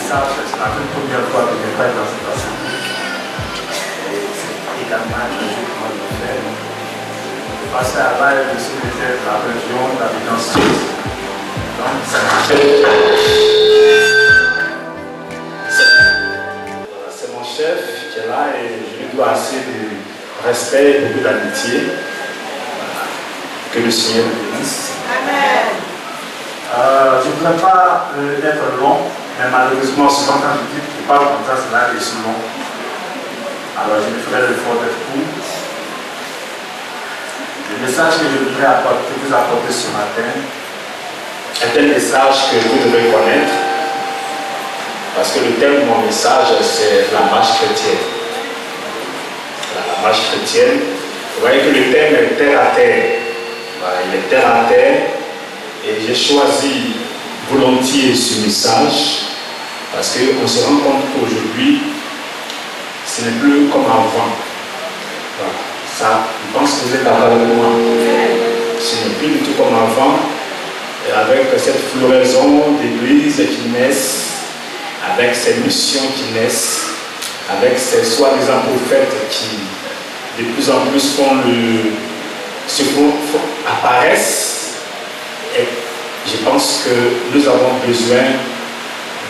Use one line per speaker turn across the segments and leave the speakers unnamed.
message, c'est la toute première fois que je prête dans cette assemblée. Et c'est également un plaisir pour moi de le faire. Passer à là, je suis secrétaire de la région de la Vigilance. Donc, ça m'achète. Voilà, c'est mon chef qui est là et je lui dois assez de respect et beaucoup d'amitié. Voilà. Que le Seigneur le bénisse. Amen. Je ne voudrais pas être long, mais malheureusement, souvent quand je dis que je parle comme ça, c'est là que je suis long. Alors je me ferai l'effort d'être court. Le message que je voudrais vous apporter ce matin est un message que vous devez connaître, parce que le thème de mon message, c'est la marche chrétienne. La marche chrétienne, vous voyez que le thème est terre à terre. Voilà, il est terre à terre. Et j'ai choisi volontiers ce message parce qu'on se rend compte qu'aujourd'hui, ce n'est plus comme avant. Voilà. Ça, je pense que vous êtes d'accord avec moi. Ce n'est plus du tout comme avant. Et avec cette floraison d'églises qui naissent, avec ces missions qui naissent, avec ces soi-disant prophètes qui de plus en plus apparaissent. Et je pense que nous avons besoin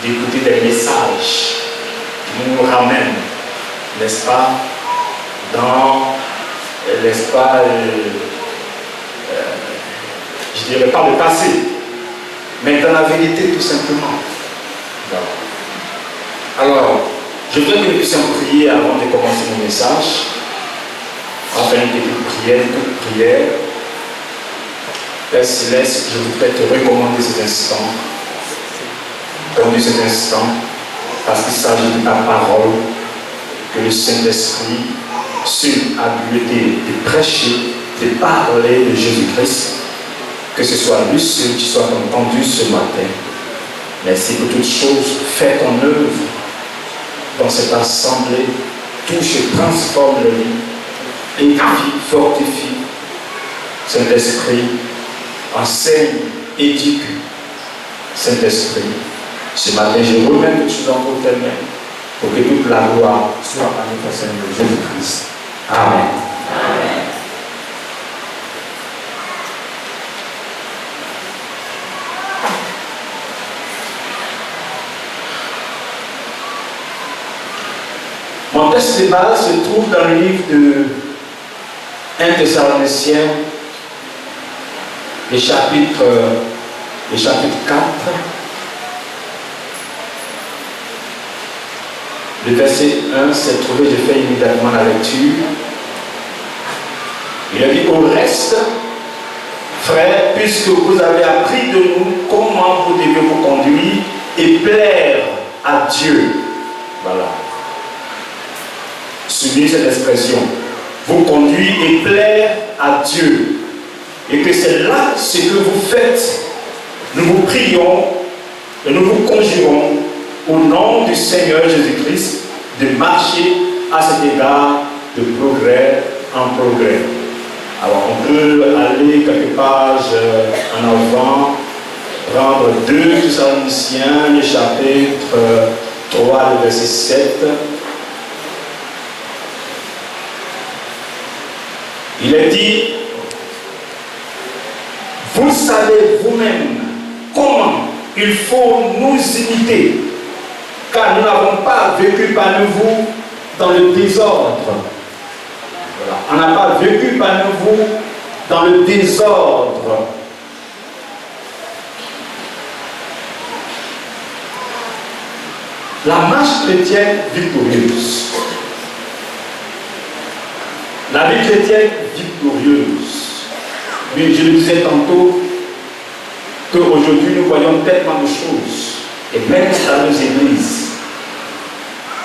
d'écouter des messages qui nous ramènent, n'est-ce pas, dans, n'est-ce pas, je dirais pas le passé, mais dans la vérité tout simplement. Alors, je voudrais que nous puissions prier avant de commencer mon message. Enfin, une petite prière, toute prière. Père Céleste, je voudrais te recommander cet instant. Conduis cet instant, parce qu'il s'agit de ta parole, que le Saint-Esprit, seul habilité de prêcher, de parler de Jésus-Christ, que ce soit lui seul qui soit entendu ce matin. Merci pour toutes choses. Fais ton œuvre dans cette assemblée, touche et transforme le vie, édifie, fortifie. Saint-Esprit, enseigne, éduque. Saint-Esprit, ce matin, je remets toutes choses entre tes mains pour que toute la gloire soit à notre Seigneur Jésus-Christ. Amen. Amen. Mon texte de base se trouve dans le livre de 1 Thessaloniciens, le chapitre 4, le verset 1 s'est trouvé, je fais immédiatement la lecture. Il a dit: au reste, frères, puisque vous avez appris de nous comment vous devez vous conduire et plaire à Dieu. Voilà. Soulignez cette expression. Vous conduire et plaire à Dieu. Et que c'est là ce que vous faites. Nous vous prions et nous vous conjurons au nom du Seigneur Jésus-Christ de marcher à cet égard de progrès en progrès. Alors on peut aller quelques pages en avant, prendre 2 Thessaloniciens, le chapitre 3, le verset 7. Il est dit: vous savez vous-même comment il faut nous imiter, car nous n'avons pas vécu parmi vous dans le désordre. Voilà. On n'a pas vécu parmi vous dans le désordre. La marche chrétienne victorieuse. La vie chrétienne victorieuse. Mais je le disais tantôt qu'aujourd'hui nous voyons tellement de choses, et même dans nos églises,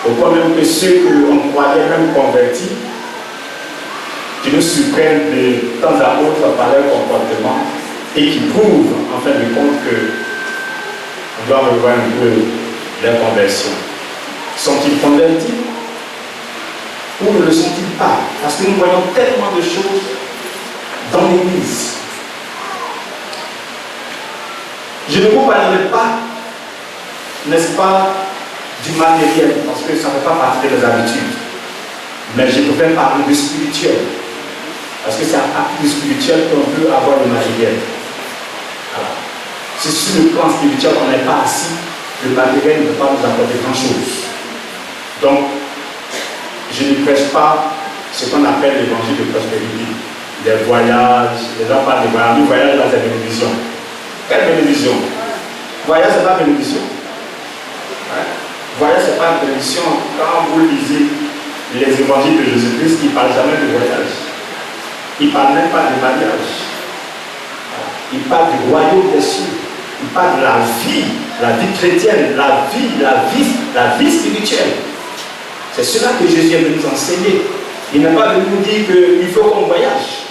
au point même que ceux qu'on croyait même convertis, qui nous surprennent de temps à autre par leur comportement et qui prouvent en fin de compte qu'on doit revoir un peu leur conversion. Sont-ils convertis ou ne le sont-ils pas? Parce que nous voyons tellement de choses dans l'église. Je ne vous parlerai pas, n'est-ce pas, du matériel, parce que ça ne fait pas partie des habitudes. Mais je préfère parler du spirituel. Parce que c'est à partir du spirituel qu'on peut avoir le matériel. Alors, si sur le plan spirituel on n'est pas assis, le matériel ne peut pas nous apporter grand-chose. Donc, je ne prêche pas ce qu'on appelle l'évangile de prospérité. Les voyages, les gens parlent de voyages, nous voyageons dans la bénédiction. Quelle bénédiction? Voyage, ce n'est pas bénédiction. Hein? Voyage, ce n'est pas bénédiction. Quand vous lisez les évangiles de Jésus-Christ, il ne parle jamais de voyage. Il ne parle même pas de mariage. Il parle du royaume des cieux. Il parle de la vie chrétienne, la vie spirituelle. C'est cela que Jésus est venu nous enseigner. Il n'est pas venu nous dire qu'il faut qu'on voyage.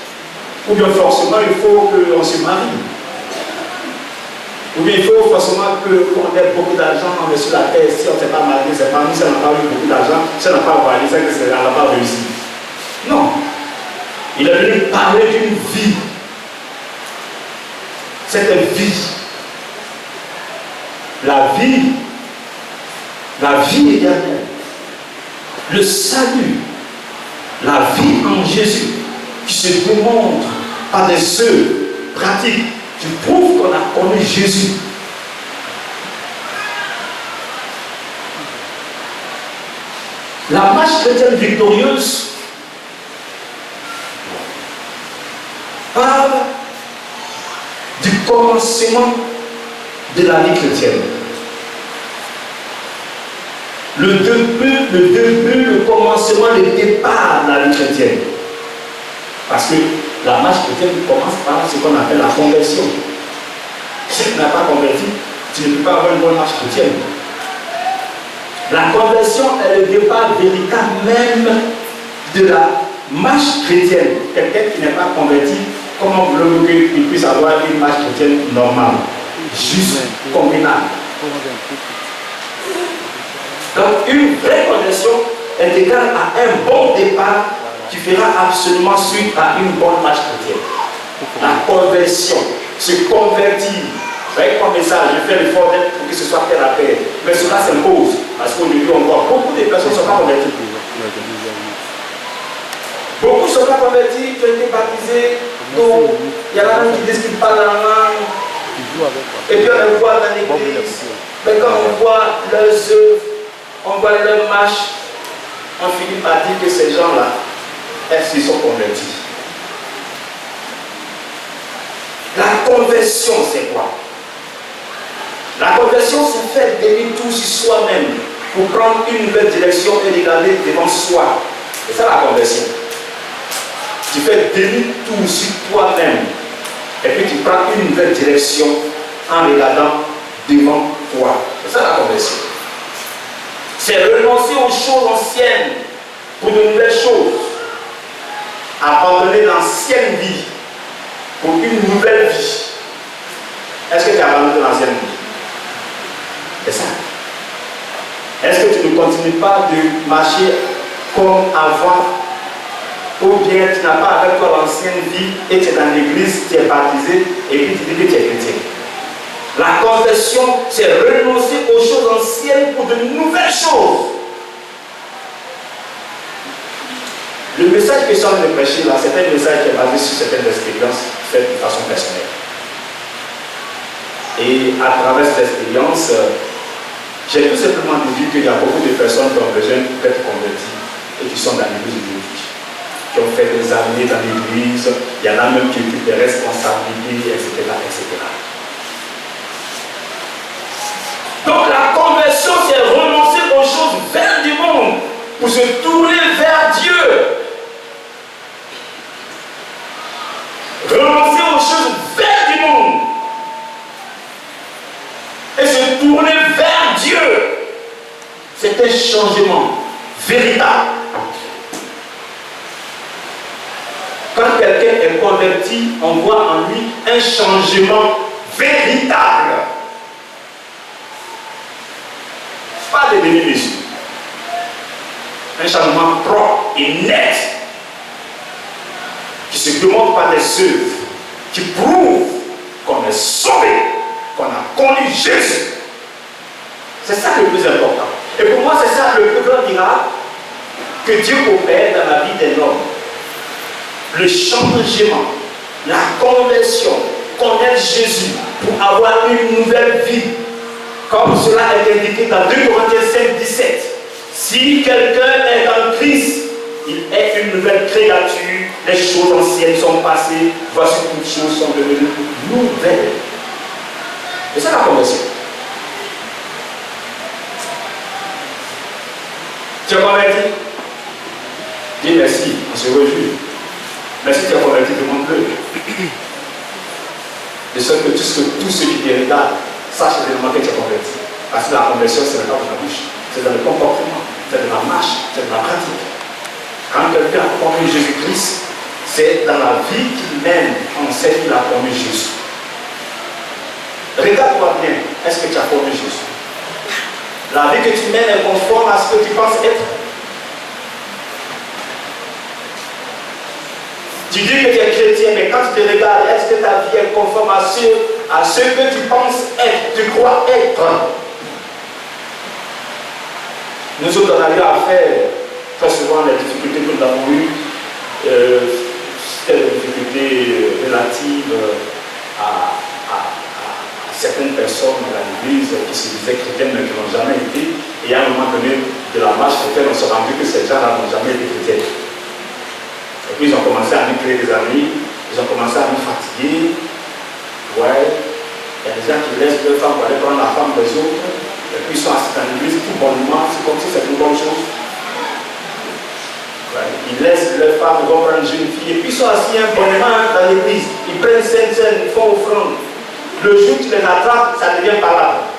Ou bien forcément il faut qu'on se marie. Ou bien il faut forcément qu'on ait beaucoup d'argent sur la terre. Si on ne s'est pas marié, c'est pas nous, si on n'a pas eu beaucoup d'argent, si on n'a pas voyagé, c'est qu'on n'a pas réussi. Non. Il est venu parler d'une vie. Cette vie. La vie éternelle. Le salut. La vie en Jésus. Qui se démontre par des œuvres pratiques qui prouvent qu'on a connu Jésus. La marche chrétienne victorieuse parle du commencement de la vie chrétienne. Le début, le commencement, le départ de la vie chrétienne. Parce que la marche chrétienne commence par ce qu'on appelle la conversion. Si tu n'as pas converti, tu ne peux pas avoir une bonne marche chrétienne. La conversion est le départ véritable même de la marche chrétienne. Quelqu'un qui n'est pas converti, comment voulez-vous qu'il puisse avoir une marche chrétienne normale, juste, convenable? Donc une vraie conversion est égale à un bon départ qui fera absolument suite à une bonne marche chrétienne. La conversion, se convertir. Vous voyez comme message, je fais l'effort d'être pour que ce soit terre à terre. Mais cela s'impose. Parce qu'aujourd'hui, on voit beaucoup de personnes ne sont pas converties. Beaucoup ne sont pas convertis, qui ont été baptisés. Donc, il y en a même qui disent qu'ils parlent la langue. Et puis on les voit dans l'église. Mais quand on voit leurs œuvres, on voit leur marche, on finit par dire que ces gens-là, est-ce qu'ils sont convertis? La conversion, c'est quoi? La conversion, c'est faire délier tout sur soi-même pour prendre une nouvelle direction et regarder devant soi. C'est ça la conversion. Tu fais délier tout sur toi-même et puis tu prends une nouvelle direction en regardant devant toi. C'est ça la conversion. C'est renoncer aux choses anciennes pour de nouvelles choses. Abandonner l'ancienne vie pour une nouvelle vie. Est-ce que tu as abandonné l'ancienne vie? C'est ça. Est-ce que tu ne continues pas de marcher comme avant? Ou bien tu n'as pas avec toi l'ancienne vie et tu es dans l'église, tu es baptisé et puis tu dis que tu es chrétien? La conversion, c'est renoncer aux choses anciennes pour de nouvelles choses. Le message que je suis en train de prêcher là, c'est un message qui est basé sur certaines expériences faites de façon personnelle. Et à travers cette expérience, j'ai tout simplement vu qu'il y a beaucoup de personnes qui ont besoin d'être converties et qui sont dans l'église aujourd'hui, qui ont fait des années dans l'église, il y en a même qui occupent des responsabilités, etc., etc. Donc la conversion, c'est renoncer aux choses vaines du monde pour se tourner vers Dieu. Renoncer aux choses vaines du monde et se tourner vers Dieu. C'est un changement véritable. Quand quelqu'un est converti, on voit en lui un changement véritable. Pas de bénédiction. Un changement propre et net qui se demande par des œuvres qui prouvent qu'on est sauvé, qu'on a connu Jésus. C'est ça le plus important. Et pour moi, c'est ça le plus grand miracle que Dieu opère dans la vie d'un homme. Le changement, la conversion, connaître Jésus pour avoir une nouvelle vie. Comme cela est indiqué dans 2 Corinthiens 5, 17. Si quelqu'un est en Christ, il est une nouvelle créature. Les choses anciennes sont passées. Voici toutes choses sont devenues nouvelles. Et c'est la conversion. Tu es converti? Dis merci, on se réjouit. Merci, tu es converti, demande-le. De sorte que tout ce qui te regarde sache réellement que tu es converti. Parce que la conversion, ce n'est pas dans la bouche, c'est dans le comportement, c'est dans la marche, c'est dans la pratique. Quand quelqu'un a connu Jésus-Christ, c'est dans la vie qu'il mène, on sait qu'il a connu Jésus. Regarde-toi bien, est-ce que tu as connu Jésus? La vie que tu mènes est conforme à ce que tu penses être. Tu dis que tu es chrétien, mais quand tu te regardes, est-ce que ta vie est conforme à ce que tu penses être, tu crois être? Nous autres, on arrive à faire très souvent les difficultés que nous avons eues, c'était des difficultés relatives à certaines personnes dans l'église qui se disaient chrétiennes mais qui n'ont jamais été. Et à un moment donné de la marche chrétienne, on s'est rendu que ces gens-là n'ont jamais été chrétiens. Et puis ils ont commencé à nous créer des amis, ils ont commencé à nous fatiguer. Ouais, il y a des gens qui laissent leur femme pour aller prendre la femme des autres, et puis ils sont assis dans l'église tout bonnement, c'est comme si c'était une bonne chose. Ouais, ils laissent leur femme, ils vont prendre une jeune fille, et puis ils sont assis bonnement dans l'église, ils prennent scène, ils font offrande. Le jour où tu les attrapes, ça devient parlable.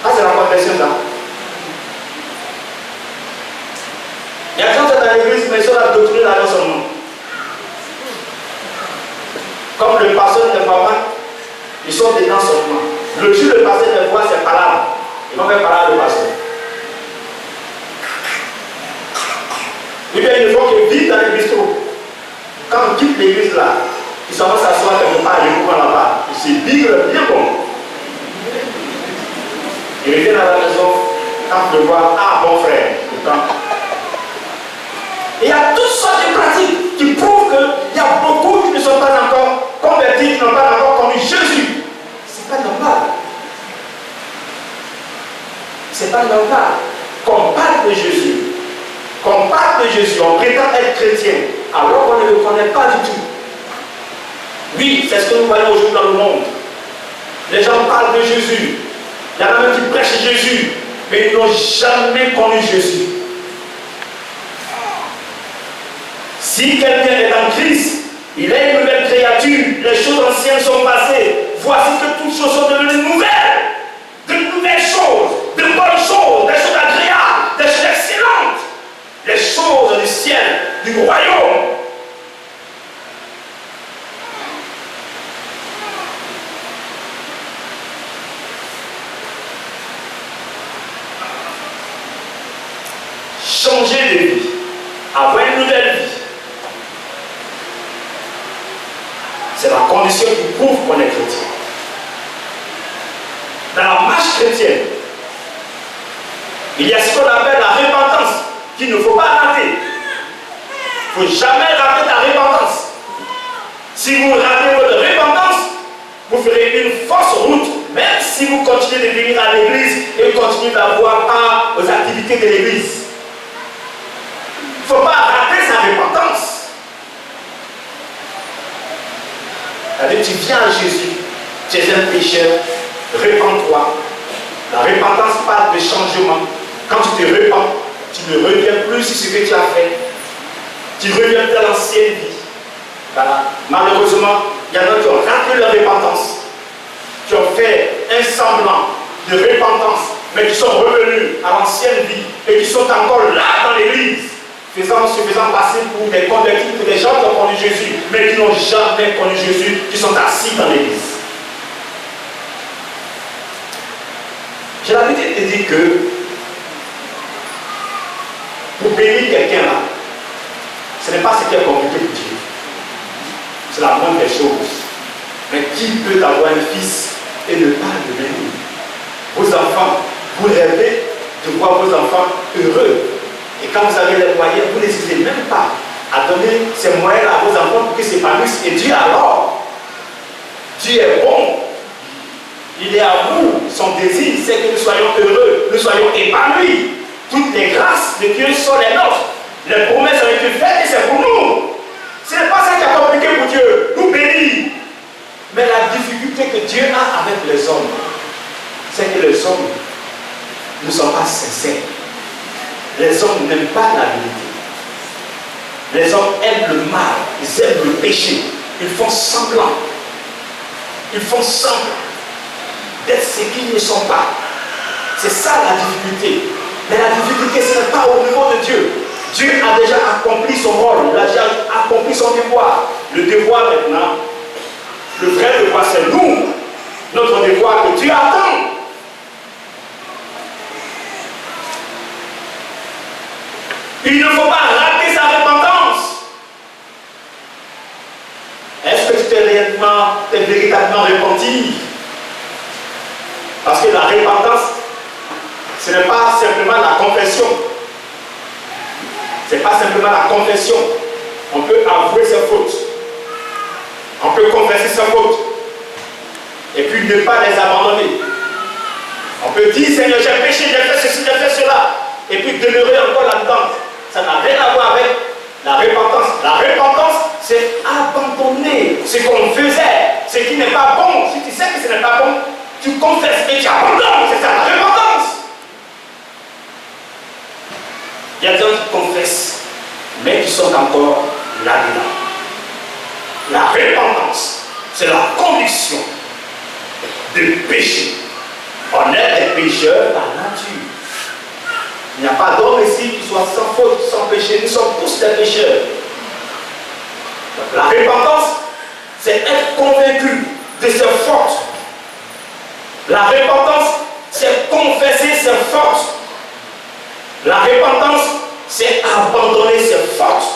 Ah, c'est la conversion là. Il y a des gens qui sont dans l'église, mais ils sont là doctriner là dans son nom. Comme le pasteur ne voit pas, ils sont dedans seulement. Le jour où le pasteur les voit, c'est parlable. Ils vont faire parler le pasteur. Eh bien, il faut qu'ils vivent dans les bistrots. Quand on quitte l'église là, ils s'en vont s'asseoir quelque part, ils vont là-bas. Ils se bigrent bien bon. Ils reviennent à la maison, quand ils le voient, ah bon frère, pourtant. Et il y a toutes sortes de pratiques qui prouvent qu'il y a beaucoup qui ne sont pas encore convertis, qui n'ont pas encore connu Jésus. C'est pas normal. C'est pas normal. Qu'on parle de Jésus. Qu'on parle de Jésus, on prétend être chrétien, alors qu'on ne le connaît pas du tout. Oui, c'est ce que nous voyons aujourd'hui dans le monde. Les gens parlent de Jésus. Il y en a même qui prêchent Jésus, mais ils n'ont jamais connu Jésus. Si quelqu'un est en Christ, il est une nouvelle créature, les choses anciennes sont passées. Voici que toutes choses sont devenues nouvelles. De nouvelles choses, de bonnes choses, des choses agréables, des choses excellentes. Les choses du ciel, du royaume. Changer de vie, avoir une nouvelle vie. C'est la condition qui prouve qu'on est chrétien. Dans la marche chrétienne, il y a ce qu'on appelle la repentance, qu'il ne faut pas rater. Il ne faut jamais rater la repentance. Si vous ratez votre repentance, vous ferez une fausse route, même si vous continuez de venir à l'église et continuez d'avoir part aux activités de l'église. Il ne faut pas rater sa repentance. C'est-à-dire, tu viens à Jésus, tu es un pécheur, repens-toi. La repentance parle de changement. Quand tu te repens, tu ne reviens plus sur ce que tu as fait. Tu reviens dans l'ancienne vie. Voilà. Malheureusement, il y en a qui ont raté leur repentance, qui ont fait un semblant de repentance, mais qui sont revenus à l'ancienne vie et qui sont encore là dans l'église, se faisant passer pour des convertis, pour des gens qui ont connu Jésus, mais qui n'ont jamais connu Jésus, qui sont assis dans l'église. J'ai l'habitude de dire que pour bénir quelqu'un là, ce n'est pas ce qui est compliqué pour Dieu. C'est la moindre des choses. Mais qui peut avoir un fils
et ne pas le bénir. Vos enfants, vous rêvez de voir vos enfants heureux. Et quand vous avez les moyens, vous n'hésitez même pas à donner ces moyens à vos enfants pour qu'ils s'épanouissent. Et Dieu alors, Dieu est bon. Il est amour. Son désir, c'est que nous soyons heureux, nous soyons épanouis. Toutes les grâces de Dieu sont les nôtres. Les promesses ont été faites et c'est pour nous. Ce n'est pas ça qui est compliqué pour Dieu, nous bénir. Mais la difficulté que Dieu a avec les hommes, c'est que les hommes ne sont pas sincères. Les hommes n'aiment pas la vérité. Les hommes aiment le mal, ils aiment le péché. Ils font semblant. Ils font semblant d'être ce qu'ils ne sont pas. C'est ça la difficulté. Mais la difficulté, ce n'est pas au niveau de Dieu. Dieu a déjà accompli son rôle, il a déjà accompli son devoir. Le devoir maintenant, le vrai devoir, c'est nous. Notre devoir que Dieu attend. Il ne faut pas rater sa repentance. Est-ce que tu t'es véritablement repenti? Parce que la repentance, ce n'est pas simplement la confession. Ce n'est pas simplement la confession. On peut avouer ses fautes. On peut confesser ses fautes. Et puis ne pas les abandonner. On peut dire, Seigneur, j'ai péché, j'ai fait ceci, j'ai fait cela. Et puis demeurer encore là-dedans. Ça n'a rien à voir avec la repentance. La repentance, c'est abandonner ce qu'on faisait, ce qui n'est pas bon. Si tu sais que ce n'est pas bon, tu confesses et tu abandonnes. C'est ça la repentance. Il y a des gens qui confessent, mais qui sont encore là-dedans. La repentance, c'est la conviction de péché. On est des pécheurs par nature. Il n'y a pas d'homme ici qui soit sans faute, sans péché. Nous sommes tous des pécheurs. Donc, la repentance, c'est être convaincu de ses fautes. La repentance, c'est confesser ses fautes. La repentance, c'est abandonner ses fautes.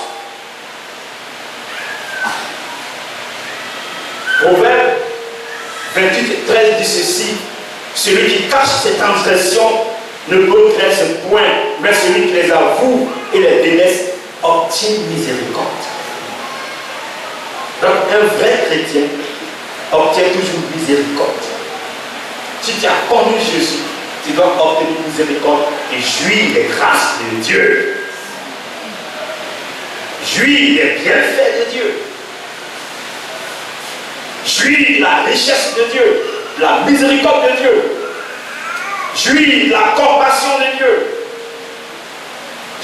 Proverbe 28:13 dit ceci: celui qui cache ses transgressions ne progresse point, mais celui qui les avoue et les délaisse obtient miséricorde. Donc un vrai chrétien obtient toujours miséricorde. Si tu as connu Jésus, tu dois obtenir miséricorde et jouir des grâces de Dieu. Jouir des bienfaits de Dieu. Jouir de la richesse de Dieu, de la miséricorde de Dieu. Jouir de la compassion de Dieu.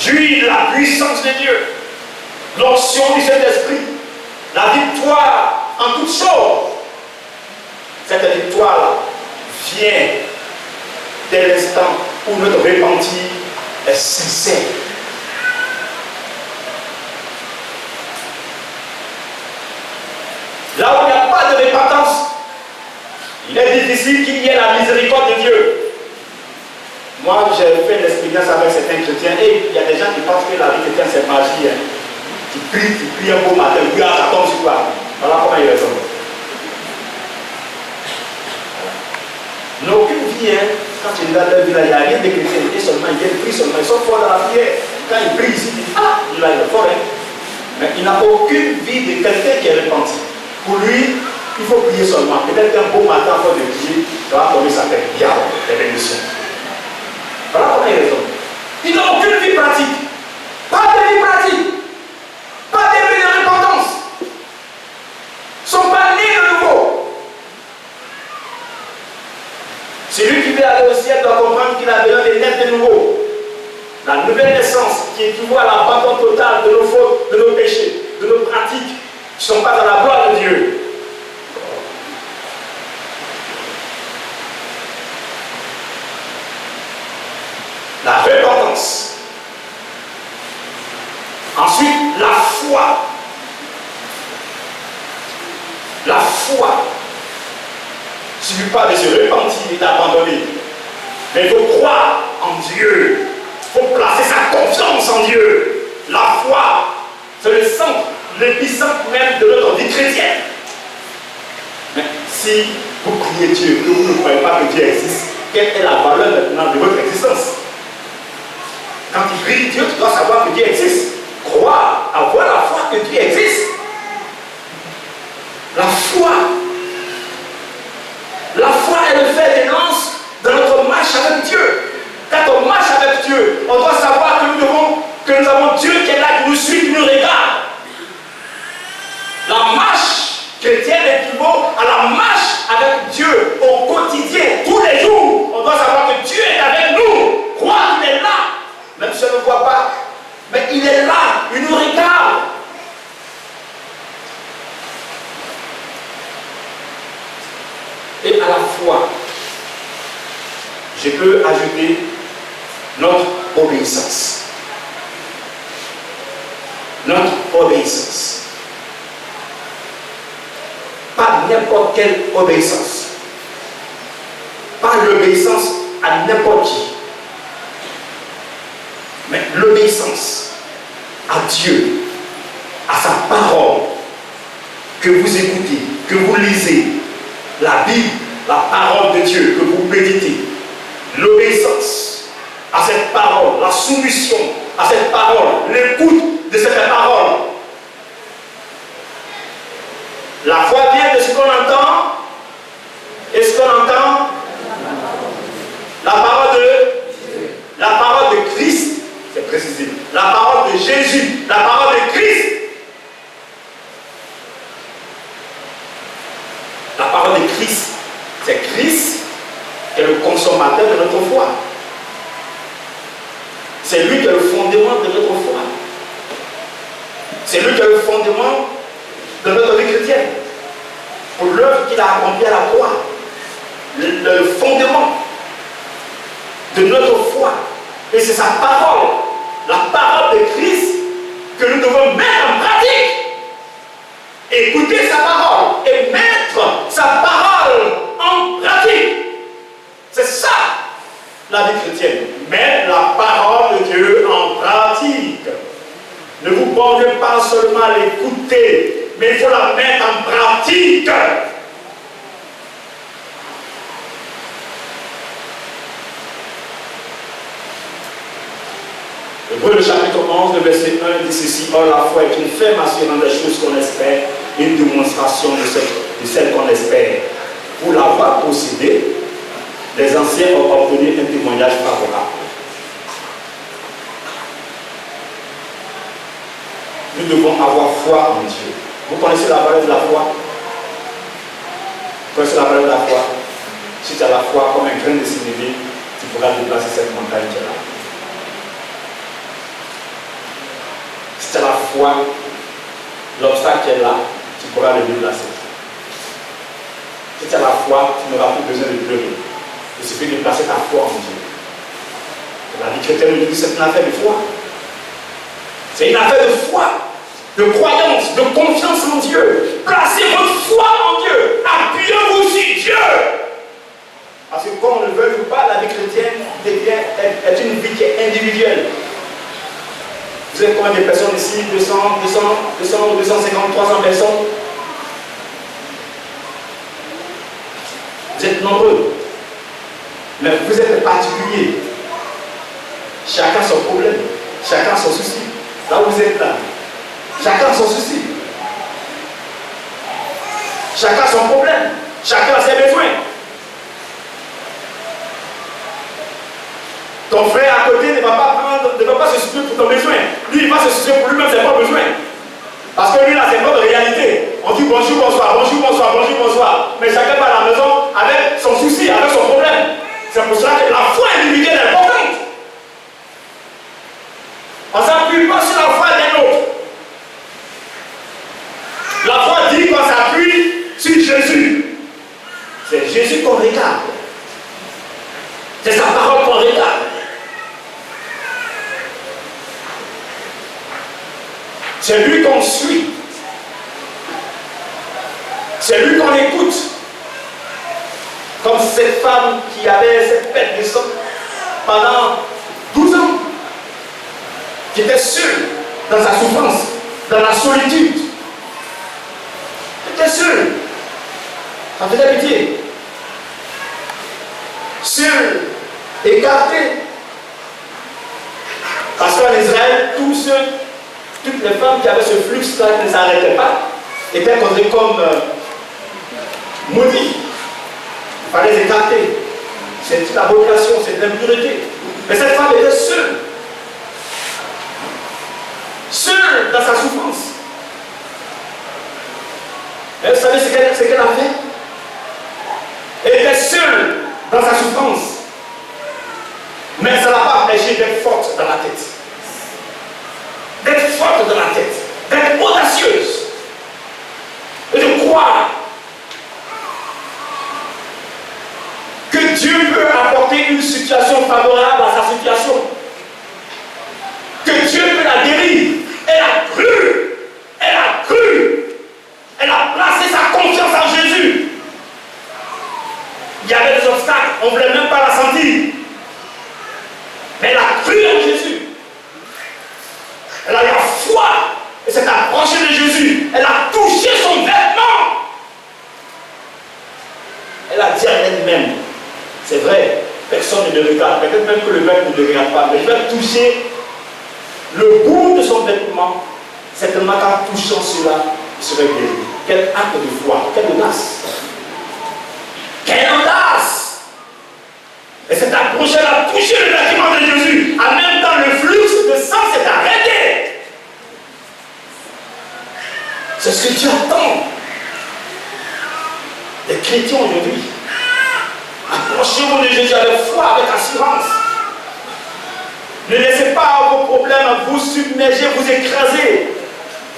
Jouir de la puissance de Dieu. L'onction du Saint-Esprit. La victoire en toutes choses. Cette victoire-là vient dès l'instant où notre repentir est sincère. Là où il n'y a pas de repentance, il est difficile qu'il y ait la miséricorde de Dieu. Moi, j'ai fait l'expérience avec certains chrétiens et il y a des gens qui pensent que la vie chrétienne c'est magie. Hein. Tu pries un beau matin, puis ça tombe sur toi. Voilà comment il raisonne. Voilà. N'aucune vie, hein. Quand tu regardes leur vie, il n'y a rien de chrétienté seulement, ils viennent prier seulement, ils sont forts dans la prière. Quand ils prient ici, ils disent, ah, il est fort, hein. Mais il n'a aucune vie de quelqu'un qui est repenti. Pour lui, il faut prier seulement. Peut-être qu'un beau matin, avant de prier, ça va tomber sa tête. Bien, les bénédictions. Voilà comment il raisonne. Il n'a aucune vie pratique. Pas de vie pratique. Pas de vie de repentance. Ils ne sont pas nés de nouveau. Celui qui veut aller au ciel doit comprendre qu'il a besoin de naître de nouveau. La nouvelle naissance qui équivaut à l'abandon total de nos fautes, de nos péchés, de nos pratiques qui ne sont pas dans la gloire de Dieu. La repentance. Ensuite, la foi. La foi. Il ne suffit pas de se repentir et d'abandonner. Mais il faut croire en Dieu. Il faut placer sa confiance en Dieu. La foi, c'est le centre, l'épicentre même de notre vie chrétienne. Mais si vous priez invoquez Dieu, que vous ne croyez pas que Dieu existe, quelle est la valeur maintenant de votre existence? Quand tu pries Dieu, tu dois savoir que Dieu existe. Croire, avoir la foi que Dieu existe. La foi, est le fer de lance dans notre marche avec Dieu. Quand on marche avec Dieu, on doit savoir que nous avons Dieu qui est là, qui nous suit, qui nous regarde. La marche chrétienne équivaut à la marche avec Dieu au quotidien, tous les jours. On doit savoir que Dieu est avec nous. Croire qu'il est là, même si on ne le voit pas. Mais il est là, il nous regarde. Et à la fois, je peux ajouter notre obéissance. Notre obéissance. Pas n'importe quelle obéissance. Pas l'obéissance à n'importe qui. Mais l'obéissance à Dieu, à sa parole, que vous écoutez, que vous lisez, la Bible, la parole de Dieu, que vous méditez, l'obéissance à cette parole, la soumission à cette parole, l'écoute de cette parole. La foi vient de ce qu'on entend, et ce qu'on entend, la parole de Christ, c'est précisé, la parole de Jésus, la parole de Christ. La parole de Christ, c'est Christ qui est le consommateur de notre foi. C'est lui qui est le fondement de notre foi. C'est lui qui est le fondement de notre vie chrétienne. Pour l'œuvre qu'il a accomplie à la croix. Le fondement de notre foi. Et c'est sa parole, la parole de Christ, que nous devons mettre en pratique. Écouter sa parole et mettre sa parole en pratique. C'est ça la vie chrétienne. Mettre la parole de Dieu en pratique. Ne vous bornez pas seulement à l'écouter, mais il faut la mettre en pratique. Hébreux le chapitre 11, le verset 1 dit ceci: or la foi est une ferme assurance des choses qu'on espère, une démonstration de celle qu'on espère. Pour l'avoir possédée, les anciens ont obtenu un témoignage favorable. Nous devons avoir foi en Dieu. Vous connaissez la valeur de la foi? Vous connaissez la valeur de la foi? Si tu as la foi comme un grain de sénévé, tu pourras déplacer cette montagne qui est là. Si tu as la foi, l'obstacle qui est là, tu pourras le déplacer. Si tu as la foi, tu n'auras plus besoin de pleurer. Il suffit de placer ta foi en Dieu. La vie chrétienne nous dit que c'est une affaire de foi. C'est une affaire de foi, de croyance, de confiance en Dieu. Placez votre foi en Dieu. Appuyez-vous sur Dieu. Parce que comme on le veut ou pas, la vie chrétienne est une vie qui est individuelle. Vous êtes combien de personnes ici? 200, 250, 300 personnes? Vous êtes nombreux. Mais vous êtes particuliers. Chacun son problème. Chacun son souci. Là où vous êtes là. Chacun son souci. Chacun son problème. Chacun ses besoins. Ton frère à côté ne va pas se soucier pour ton besoin. Lui, il va se soucier pour lui-même ses propres besoins. Parce que lui, là, c'est notre réalité. On dit bonjour, bonsoir, bonjour, bonsoir, bonjour, bonsoir. Mais chacun va à la maison avec son souci, avec son problème. C'est pour cela que la foi individuelle est importante. On ne s'appuie pas sur la foi d'un autre. La foi dit qu'on s'appuie sur Jésus. C'est Jésus qu'on regarde. C'est sa parole qu'on regarde. C'est lui qu'on suit. C'est lui qu'on écoute. Comme cette femme qui avait cette perte de sang pendant 12 ans, qui était seule dans sa souffrance, dans la solitude. Elle était seule. Ça faisait pitié. seuls, écartés. Parce qu'en Israël, toutes les femmes qui avaient ce flux-là qui ne s'arrêtaient pas, étaient considérées comme maudites. Il fallait les écarter. C'est une abomination, c'est une impureté. Mais cette femme était seule. Seule dans sa souffrance. Et vous savez ce qu'elle a fait? Elle était seule dans sa souffrance. Mais ça ne l'a pas empêché d'être forte dans la tête. D'être forte dans la tête. D'être audacieuse. Et de croire que Dieu peut apporter une situation favorable à sa situation. Que Dieu peut la guérir. Elle a cru. Elle a cru. Elle a placé sa confiance en Jésus. Il y avait des obstacles, on ne voulait même pas la sentir. Mais elle a cru en Jésus. Elle a eu la foi. Et s'est approchée de Jésus. Elle a touché son vêtement. Elle a dit à elle-même, c'est vrai, personne ne le regarde. Peut-être même que le maître ne le regarde pas. Mais je vais toucher le bout de son vêtement. Certainement qu'en touchant cela, il serait guéri. Quel acte de foi, quelle audace. Quelle audace! Et s'est approchée, elle a touché le vêtement de Jésus. En même temps, le flux de sang s'est arrêté. C'est ce que Dieu attend des chrétiens aujourd'hui. Approchez-vous de Jésus avec foi, avec assurance. Ne laissez pas vos problèmes vous submerger, vous écraser,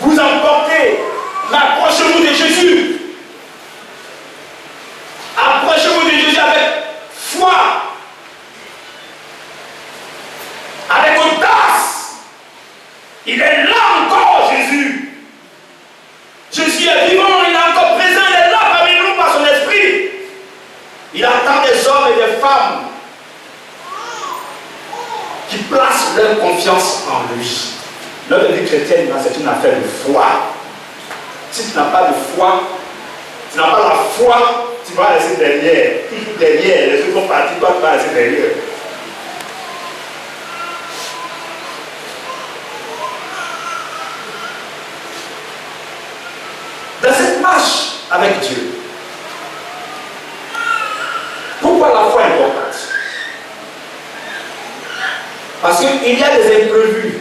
vous emporter. Mais approchez-vous de Jésus. Approchez-vous de Jésus avec foi, avec audace. Il est là encore, Jésus. Jésus est vivant, il est encore présent, il est là parmi nous par son esprit. Il attend des hommes et des femmes qui placent leur confiance en lui. Notre vie chrétienne, c'est une affaire de foi. Si tu n'as pas de foi, tu n'as pas la foi, tu vas rester derrière. Toujours derrière. Les autres vont partir, toi tu vas rester derrière. Dans cette marche avec Dieu, pourquoi la foi est importante? Parce qu'il y a des imprévus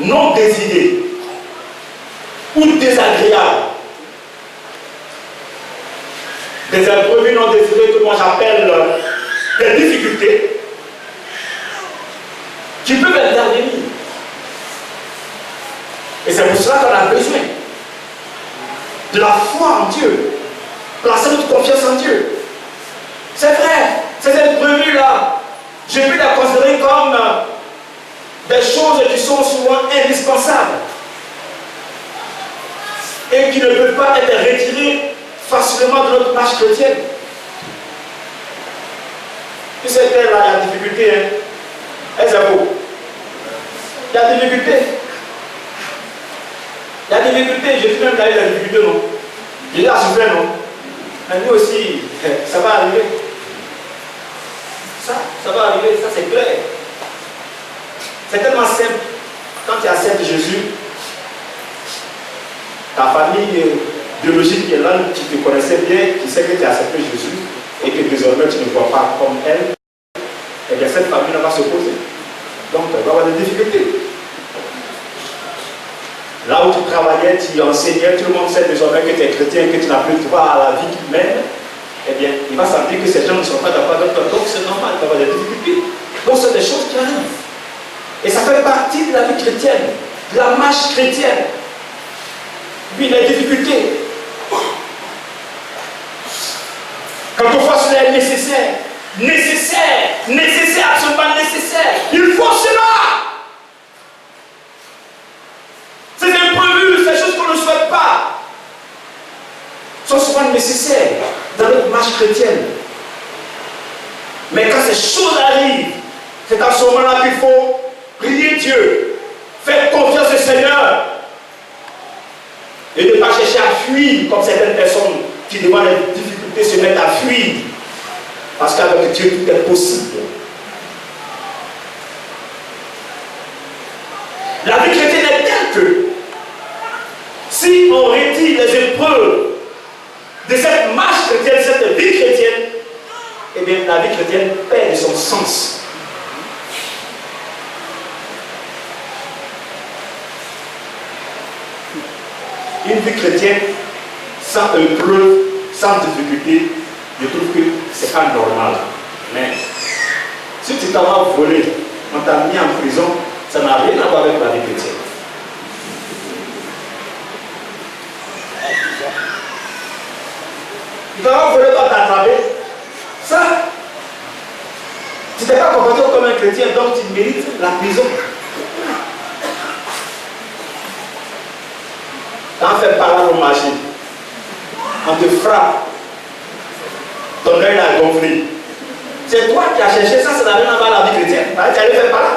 non désirés ou désagréables. Des imprévus non désirés que moi j'appelle des difficultés qui peuvent intervenir. Et c'est pour cela qu'on a besoin de la foi en Dieu. Placer notre confiance en Dieu. C'est vrai, ces imprévus-là, je peux les considérer comme des choses qui sont souvent indispensables et qui ne peuvent pas être retirées facilement de notre marche chrétienne. Tu sais que là, il y a des difficultés. Hein? Il y a des difficultés. Il y a des difficultés. Je dis même qu'il y a des difficultés, non? Il a souffert, non? Mais nous aussi, ça va arriver. Ça va arriver, ça c'est clair. C'est tellement simple. Quand tu acceptes Jésus, ta famille biologique qui est là, qui te connaissait bien, qui sait que tu as accepté Jésus et que désormais tu ne vois pas comme elle, et bien cette famille va s'opposer. Donc il va y avoir des difficultés. Là où tu travaillais, tu enseignais, tout le monde sait désormais que tu es chrétien, que tu n'as plus droit à la vie qu'il mène, eh bien, il va sentir que ces gens ne sont pas d'accord avec toi. Donc c'est normal, il va y avoir des difficultés. Donc c'est des choses qui arrivent. Et ça fait partie de la vie chrétienne, de la marche chrétienne. Puis les difficultés. Quelquefois cela est nécessaire. Nécessaire, absolument nécessaire. Il faut cela. Ces imprévus, ces choses qu'on ne souhaite pas, sont souvent nécessaires dans notre marche chrétienne. Mais quand ces choses arrivent, c'est à ce moment-là qu'il faut prier Dieu, faire confiance au Seigneur et ne pas chercher à fuir comme certaines personnes qui devant les difficultés se mettent à fuir. Parce qu'avec Dieu, tout est possible. La vie chrétienne est telle que si on retire les épreuves de cette marche chrétienne, cette vie chrétienne, eh bien la vie chrétienne perd son sens. Une vie chrétienne sans épreuve, sans difficulté, je trouve que c'est pas normal. Mais si tu t'en vas voler, on t'a mis en prison, ça n'a rien à voir avec la vie chrétienne. Tu t'en vas voler, on t'a attrapé. Ça, tu t'es pas comporté comme un chrétien, donc tu mérites la prison. Quand on fait parler au marché, on te frappe, ton œil a gonflé. C'est toi qui as cherché ça, ça n'a rien à voir avec la vie chrétienne. Tu allais faire par là.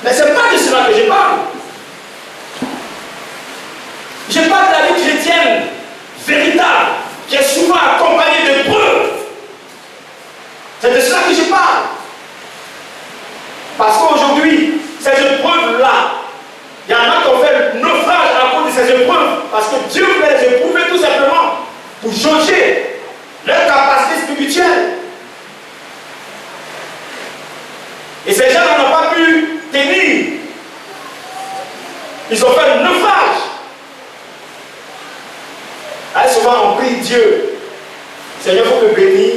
Mais ce n'est pas de cela que je parle. Je parle de la vie chrétienne véritable, qui est souvent accompagnée d'épreuves. C'est de cela que je parle. Parce qu'aujourd'hui, ces épreuves-là, il y en a qui ont fait le naufrage à cause de ces épreuves, parce que Dieu voulait les éprouver tout simplement pour jauger leur capacité spirituelle. Et ces gens n'ont pas pu tenir. Ils ont fait le naufrage. Alors souvent on prie Dieu. Seigneur, il faut me bénir.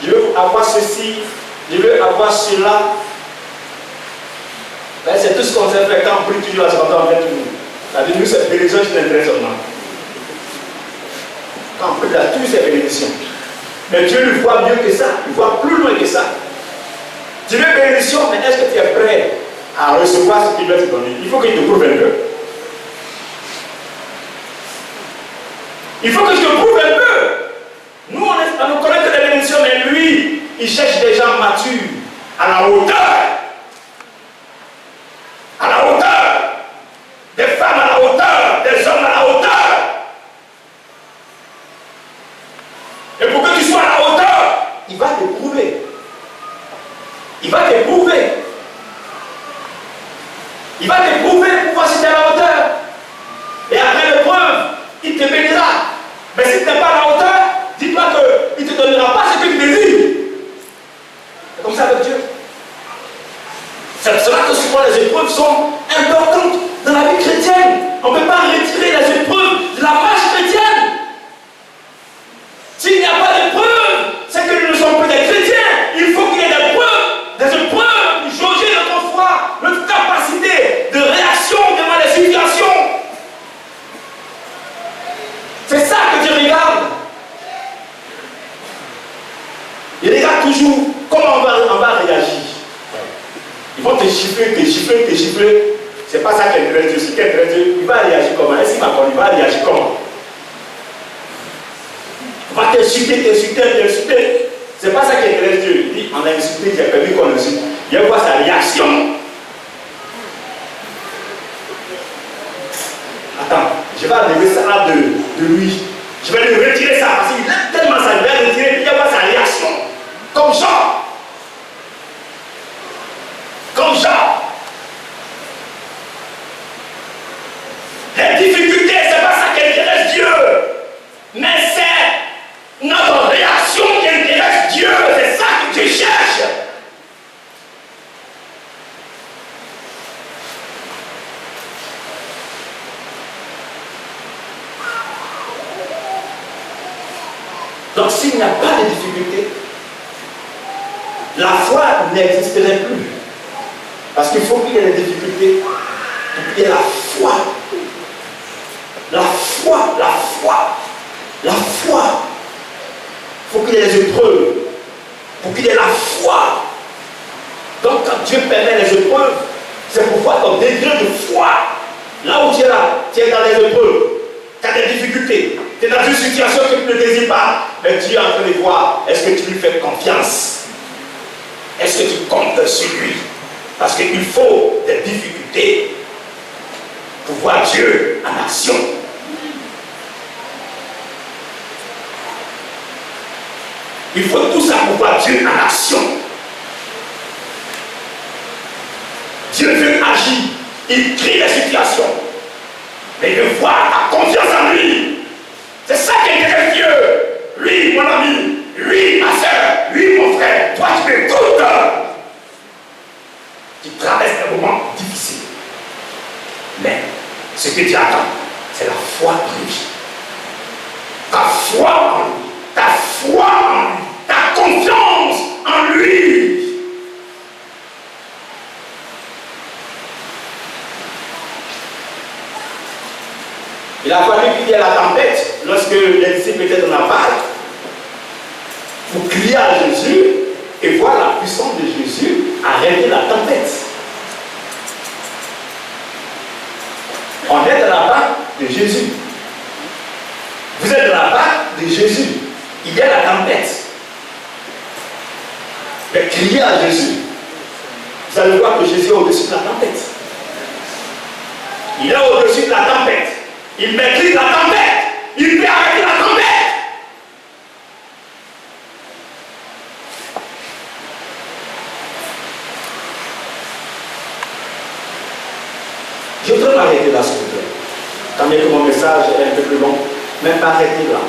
Je veux avoir ceci. Je veux avoir cela. Ben, c'est tout ce qu'on sait faire quand on prie toujours à ce moment-là, en fait, c'est-à-dire nous, cette bénédiction qui nous intéresse seulement. Quand on prie là, toutes ces bénédictions. Mais Dieu lui voit mieux que ça, il voit plus loin que ça. Tu veux bénédiction, mais est-ce que tu es prêt à recevoir ce qu'il doit te donner? Il faut qu'il te prouve un peu. Il faut que je te prouve un peu. Nous, on ne connaît que des bénédictions, mais lui, il cherche des gens matures, à la hauteur. À la hauteur. Des femmes à la hauteur, des hommes à la hauteur. Et pour que tu sois à la hauteur, il va te prouver. Il va te prouver. Il va te prouver pour voir si tu es à la hauteur. Et après l'épreuve, il te bénira. Mais si tu n'es pas à la hauteur, dis-toi qu'il ne te donnera pas ce que tu désires. C'est comme ça avec Dieu. C'est pour cela que souvent les épreuves sont importantes dans la vie chrétienne. On ne peut pas retirer les épreuves de la marche chrétienne. S'il n'y a pas d'épreuve, c'est que nous ne sommes plus des chrétiens. Il faut qu'il y ait des épreuves pour jauger notre foi, notre capacité de réaction devant les situations. C'est ça que Dieu regarde. Il regarde toujours comment on va réagir. Ils vont te chiffrer. C'est pas ça qui intéresse Dieu. Ce qui intéresse Dieu, il va réagir comment? Est-ce qu'il m'a connu? Il va réagir comment? Il va t'insulter. C'est pas ça qui intéresse Dieu. Il dit, on a insulté, j'ai permis qu'on insulte. Il va voir sa réaction. Attends, je vais enlever ça de lui. Je vais lui retirer ça parce qu'il aime tellement ça. Je vais le retirer, puis il va voir sa réaction. Comme Jean. Les difficultés, c'est pas ça qui intéresse Dieu. Mais c'est notre réaction qui intéresse Dieu. C'est ça que Dieu cherche. Donc s'il n'y a pas de difficulté, la foi n'existerait plus. Parce qu'il faut qu'il y ait des difficultés pour qu'il y ait la foi. La foi. Il faut qu'il y ait des épreuves. Pour qu'il y ait la foi. Donc quand Dieu permet les épreuves, c'est pour voir ton degré de foi. Là où tu es là, tu es dans les épreuves. Tu as des difficultés. Tu es dans une situation que tu ne désires pas. Mais Dieu est en train de voir, est-ce que tu lui fais confiance? Est-ce que tu comptes sur lui? Parce qu'il faut des difficultés pour voir Dieu en action. Il faut tout ça pour voir Dieu en action. Dieu veut agir. Il crie les situations. Mais il veut voir ta confiance en lui. C'est ça qui intéresse Dieu. Lui, mon ami. Lui, ma soeur. Lui, mon frère. Toi, tu m'écoutes. Tu traverses un moment difficile. Mais ce que tu attends, c'est la foi en lui. Ta foi en lui. Ta foi en lui. Ta confiance en lui. Il a fallu qu'il y ait la tempête lorsque les disciples étaient dans la barque pour crier à Jésus et voir la puissance de Jésus arrêter la tempête. On est dans la barque de Jésus. Vous êtes dans la barque de Jésus. Il y a la tempête. Mais criez à Jésus. Vous allez voir que Jésus est au-dessus de la tempête. Il est au-dessus de la tempête. Il maîtrise la tempête. Il peut arrêter la tempête. Je voudrais m'arrêter là, s'il vous plaît. Tant bien que mon message est un peu plus long, même pas arrêter là.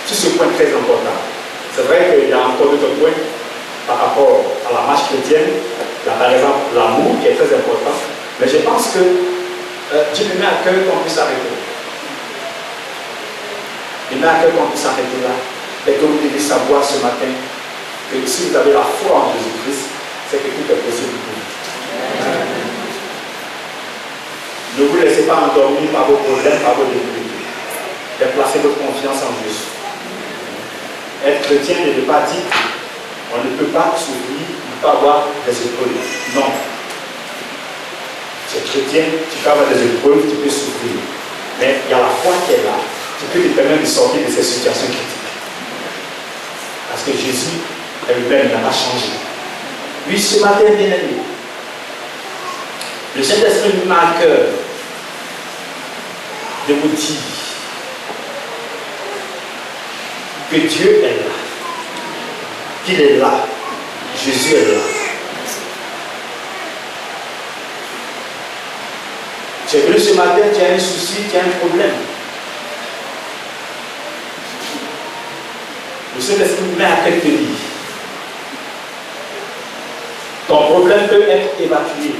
Sur ce point très important. C'est vrai qu'il y a encore d'autres points par rapport à la marche chrétienne. Là, par exemple, l'amour qui est très important. Mais je pense que Dieu me met à cœur qu'on puisse arrêter. Il met à cœur qu'on puisse arrêter là. Et que vous devez savoir ce matin que si vous avez la foi en Jésus-Christ, c'est que tout est possible pour vous. Ne vous laissez pas endormir par vos problèmes, par vos difficultés. Déplacez votre confiance en Jésus. Être chrétien ne veut pas dire qu'on ne peut pas souffrir, ne pas avoir des épreuves. Non. Tu es chrétien, tu peux avoir des épreuves, tu peux souffrir. Mais il y a la foi qui est là, qui peut te permettre de sortir de ces situations critiques. Parce que Jésus est le même, il n'a pas changé. Oui, ce matin, bien aimé, le Saint-Esprit nous met à cœur de vous dire que Dieu est là, qu'il est là, Jésus est là. Tu es venu ce matin, tu as un souci, tu as un problème. Le Saint-Esprit nous met à cœur de te dire. Ton problème peut être évacué.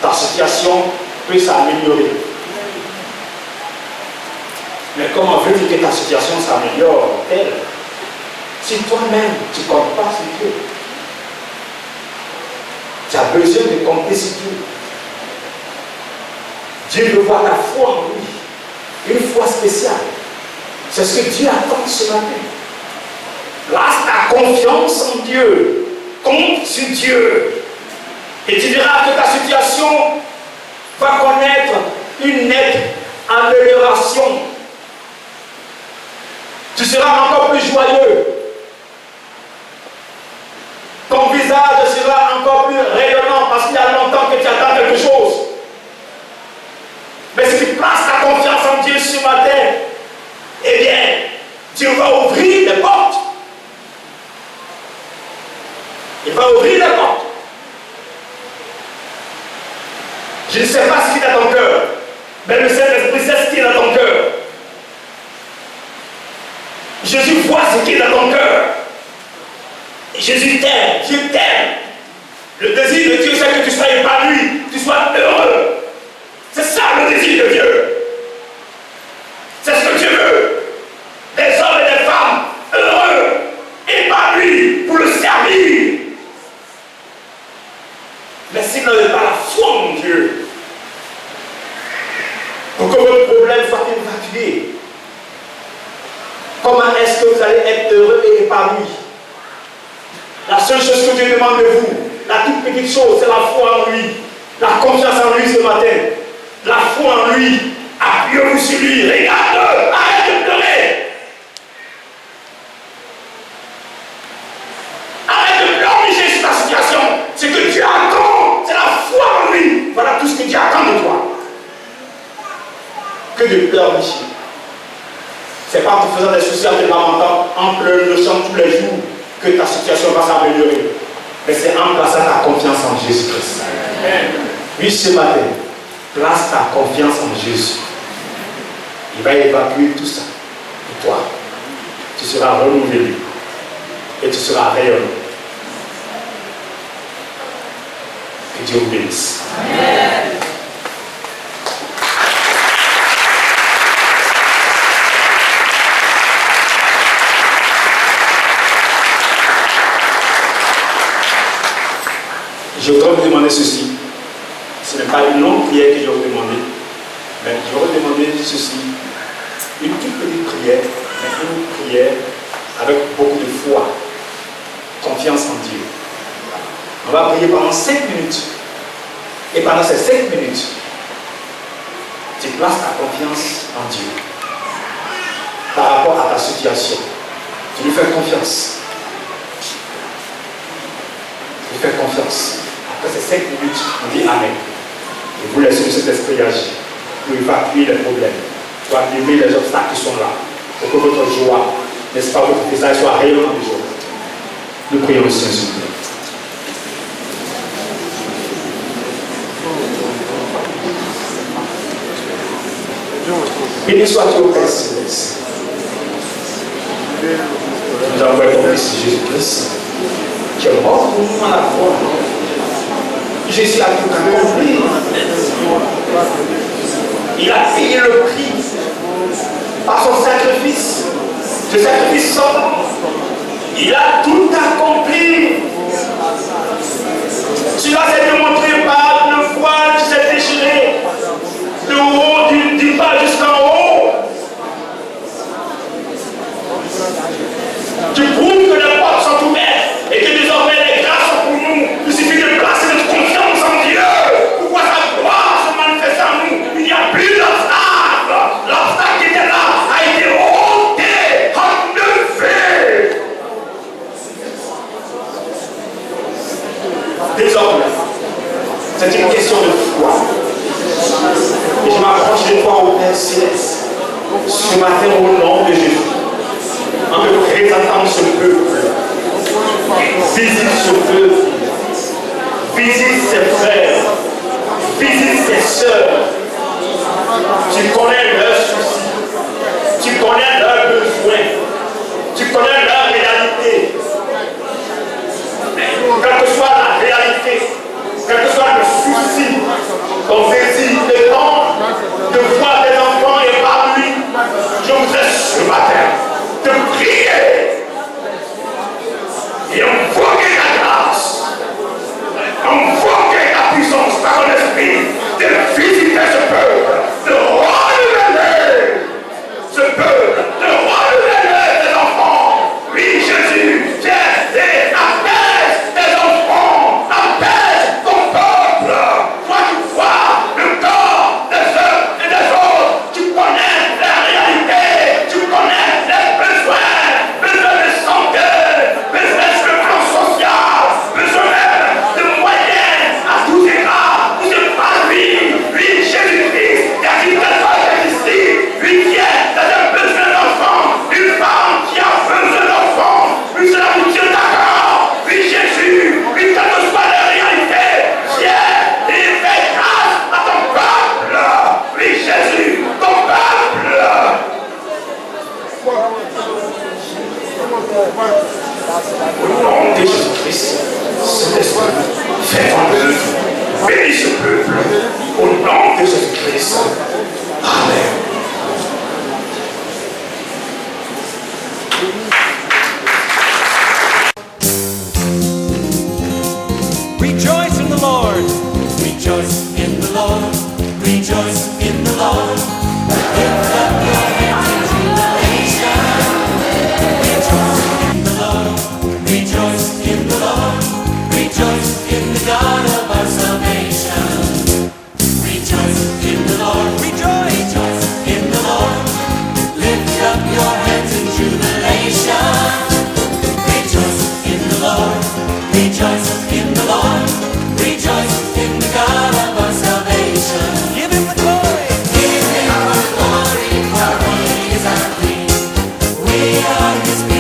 Ta situation peut s'améliorer. Mais comment veux-tu que ta situation s'améliore telle si toi-même tu ne comptes pas sur Dieu? Tu as besoin de compter sur Dieu. Dieu veut voir ta foi en lui. Une foi spéciale. C'est ce que Dieu attend ce matin. Place ta confiance en Dieu. Compte sur Dieu. Et tu verras que ta situation va connaître une nette amélioration. Tu seras encore plus joyeux. Ton visage sera encore plus rayonnant parce qu'il y a longtemps que tu attends quelque chose. Mais si tu places ta confiance en Dieu ce matin, eh bien, Dieu va ouvrir les portes. Il va ouvrir les portes. Je ne sais pas ce qu'il y a dans ton cœur, mais le Saint-Esprit sait ce qu'il y a dans ton cœur. Jésus voit ce qui est dans ton cœur. Jésus t'aime, Dieu t'aime. Le désir de Dieu, c'est que tu sois épanoui, tu sois heureux. C'est ça le désir de Dieu. C'est ce que Dieu veut. Des hommes et des femmes heureux, épanouis pour le servir. Mais s'il n'avait pas la foi en Dieu, pour que votre problème soit évacué, comment est-ce que vous allez être heureux et épanoui? La seule chose que Dieu demande de vous, la toute petite chose, c'est la foi en lui, la confiance en lui ce matin, la foi en lui. Appuyez-vous sur lui, regarde-le, arrête de pleurer. Arrête de pleurnicher sur ta situation. Ce que Dieu attend, c'est la foi en lui. Voilà tout ce que Dieu attend de toi. Que de pleurnicher. Ce n'est pas en te faisant des soucis, en te lamentant, en pleurant tous les jours que ta situation va s'améliorer. Mais c'est en plaçant ta confiance en Jésus-Christ. Oui, ce matin, place ta confiance en Jésus. Il va évacuer tout ça pour toi. Tu seras renouvelé et tu seras rayonnant. Que Dieu vous bénisse. Amen. Je voudrais vous demander ceci. Ce n'est pas une longue prière que je vais vous demander, mais je vais vous demander ceci. Une toute petite prière, mais une prière avec beaucoup de foi, confiance en Dieu. On va prier pendant 5 minutes. Et pendant ces 5 minutes, tu places ta confiance en Dieu. Par rapport à ta situation. Tu lui fais confiance. Tu lui fais confiance. Après ces 5 minutes, on dit Amen. Et vous laissez le Saint-Esprit agir pour évacuer les problèmes, pour allumer les obstacles qui sont là, pour que votre joie, n'est-ce pas, votre visage soit rayonnant de joie. Nous prions le Seigneur, s'il vous plaît. Béni sois-tu au Père Céleste. Nous avons ton Fils Jésus-Christ, qui est mort pour nous à la croix. Jésus a tout accompli. Il a payé le prix par son sacrifice. Ce sacrifice sans. Il a tout accompli. Cela s'est démontré par le voile qui s'est déchiré de haut, du bas jusqu'en haut. Tu prouves que les portes sont ouvertes et que désormais les grâces sont pour nous. Il suffit de placer notre confiance en Dieu pour voir sa gloire se manifester en nous. Il n'y a plus d'obstacle. L'obstacle qui était là a été ôté, enlevé. Désormais, c'est une question de foi. Et je m'approche de toi au Père Céleste ce matin au nom de Jésus. En me présentant ce peuple, visite ce peuple, visite ses frères, visite ses sœurs. Tu connais leurs soucis, tu connais leurs besoins, tu connais leur réalité. Quelle que soit la réalité, quel que soit le souci, ton désir, le temps de voir tes enfants épanouis, je voudrais ce matin de prier et invoquer ta grâce, invoquer ta puissance par l'esprit, de visiter ce peuple, de renouveler ce peuple, de renouveler tes enfants. Oui, Jésus, viens et apaise tes enfants, apaise ton peuple. Toi, tu vois le corps des uns et des autres, tu connais la réalité, tu connais les besoins de santé, besoin de plan social, besoin de moyens à tous égards, pour se parler. Oui, Jésus-Christ, qui a dit que toi ici, lui qui a besoin d'enfants, une femme qui a besoin d'enfants, oui, c'est la boutique d'accord, oui, Jésus, oui, quelle que soit la réalité, viens et fais grâce à ton peuple, oui, Jésus, ton peuple. Au nom de Jésus-Christ, Saint-Esprit, fais ton œuvre, bénis ce peuple, au nom de Jésus-Christ. Amen.
Rejoice in the Lord. Rejoice in the Lord. Rejoice in the Lord. Lift up your hands in jubilation. Rejoice in the Lord. Rejoice in the Lord. Rejoice in the God of our salvation. Rejoice in the Lord. Rejoice in the Lord. Lift up your hands in jubilation. Rejoice in the Lord. Rejoice in the Lord. Rejoice in the God of our salvation. Give him the glory. Give him the glory, for he is our King. God is